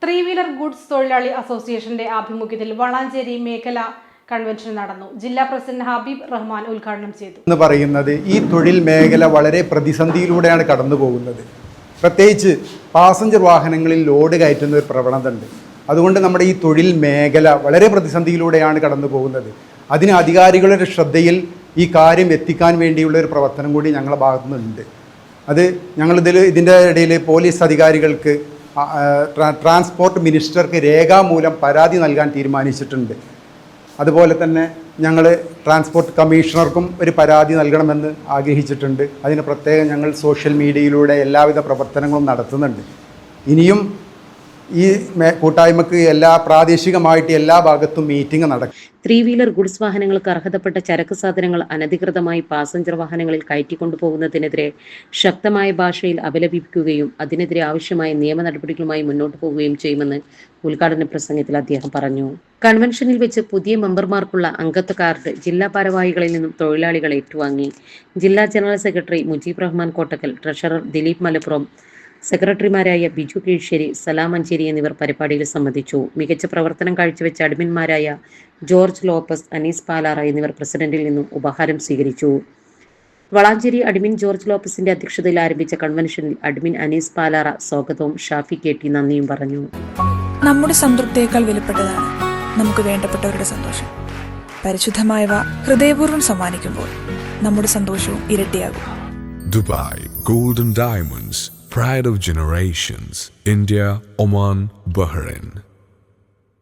Three wheeler goods തൊഴിലാളി അസോസിയേഷന്റെ ആഭിമുഖ്യത്തിൽ വളാഞ്ചേരി മേഖല കൺവെൻഷൻ നടന്നു. ജില്ലാ പ്രസിഡന്റ് ഹബീബ് റഹ്മാൻ ഉദ്ഘാടനം ചെയ്തു. എന്ന് പറയുന്നത് ഈ തൊഴിൽ മേഖല വളരെ പ്രതിസന്ധിയിലൂടെയാണ് കടന്നു പോകുന്നത്. പ്രത്യേകിച്ച് പാസഞ്ചർ വാഹനങ്ങളിൽ ലോഡ് കയറ്റുന്ന ഒരു പ്രവണത ഉണ്ട്. അതുകൊണ്ട് നമ്മുടെ ഈ തൊഴിൽ മേഖല വളരെ പ്രതിസന്ധിയിലൂടെയാണ് കടന്നു പോകുന്നത്. അതിന് അധികാരികളുടെ ശ്രദ്ധയിൽ ഈ കാര്യം എത്തിക്കാൻ വേണ്ടിയുള്ള ഒരു പ്രവർത്തനം കൂടി ഞങ്ങളുടെ ഭാഗത്തു നിന്നുണ്ട്. അത് ഇതിൻ്റെ ഇടയിൽ പോലീസ് അധികാരികൾക്ക് ട്രാൻസ്പോർട്ട് മിനിസ്റ്റർക്ക് രേഖാമൂലം പരാതി നൽകാൻ തീരുമാനിച്ചിട്ടുണ്ട്. അതുപോലെ തന്നെ ഞങ്ങൾ ട്രാൻസ്പോർട്ട് കമ്മീഷണർക്കും ഒരു പരാതി നൽകണമെന്ന് ആഗ്രഹിച്ചിട്ടുണ്ട്. അതിന് പ്രത്യേകം ഞങ്ങൾ സോഷ്യൽ മീഡിയയിലൂടെ എല്ലാവിധ പ്രവർത്തനങ്ങളും നടത്തുന്നുണ്ട്. ഇനിയും ഈ കൂട്ടായ്മക്ക് പ്രാദേശികമായിട്ട് എല്ലാ ഭാഗത്തും മീറ്റിംഗ് നടക്കും. ത്രീ വീലർ ഗുഡ്സ് വാഹനങ്ങൾക്ക് അർഹതപ്പെട്ട ചരക്ക് സാധനങ്ങൾ അനധികൃതമായി പാസഞ്ചർ വാഹനങ്ങളിൽ കയറ്റിക്കൊണ്ടുപോകുന്നതിനെതിരെ ശക്തമായ ഭാഷയിൽ അപലപിക്കുകയും അതിനെതിരെ ആവശ്യമായ നിയമ നടപടികളുമായി മുന്നോട്ട് പോവുകയും ചെയ്യുമെന്ന് ഉദ്ഘാടന പ്രസംഗത്തിൽ അദ്ദേഹം പറഞ്ഞു. കൺവെൻഷനിൽ വെച്ച് പുതിയ മെമ്പർമാർക്കുള്ള അംഗത്വ കാർഡ് ജില്ലാ ഭാരവാഹികളിൽ നിന്നും തൊഴിലാളികൾ ഏറ്റുവാങ്ങി. ജില്ലാ general secretary Mujeeb Rahman Kottakkal, treasurer Dileep Malappuram, സെക്രട്ടറിമാരായ ബിജു കീഴ്ശ്ശേരി, സലാം മഞ്ചേരി എന്നിവർ പരിപാടിയിൽ സംബന്ധിച്ചു. മികച്ച പ്രവർത്തനം കാഴ്ചവെച്ച അഡ്മിന്മാരായ ജോർജ് ലോപ്പസ്, അനീസ് പാലാറ എന്നിവർ പ്രസിഡന്റിൽ നിന്നും ഉപഹാരം സ്വീകരിച്ചു. വളാഞ്ചേരി അഡ്മിൻ ജോർജ് ലോപ്പസിന്റെ അധ്യക്ഷതയിൽ ആരംഭിച്ച കൺവെൻഷനിൽ അഡ്മിൻ അനീസ് പാലാറ സ്വാഗതവും ഷാഫി കെ.ടി നന്ദിയും പറഞ്ഞു. നമ്മുടെ സംതൃപ്തിയേക്കാൾ വിലപ്പെട്ടതാണ് നമുക്ക് വേണ്ടപ്പെട്ടവരുടെ സന്തോഷം. പരിശുദ്ധമായവ ഹൃദയപൂർവ്വം സമ്മാനിക്കുമ്പോൾ നമ്മുടെ സന്തോഷവും ഇരട്ടിയാകും. Dubai Golden Diamonds, Pride of Generations, India, Oman, Bahrain.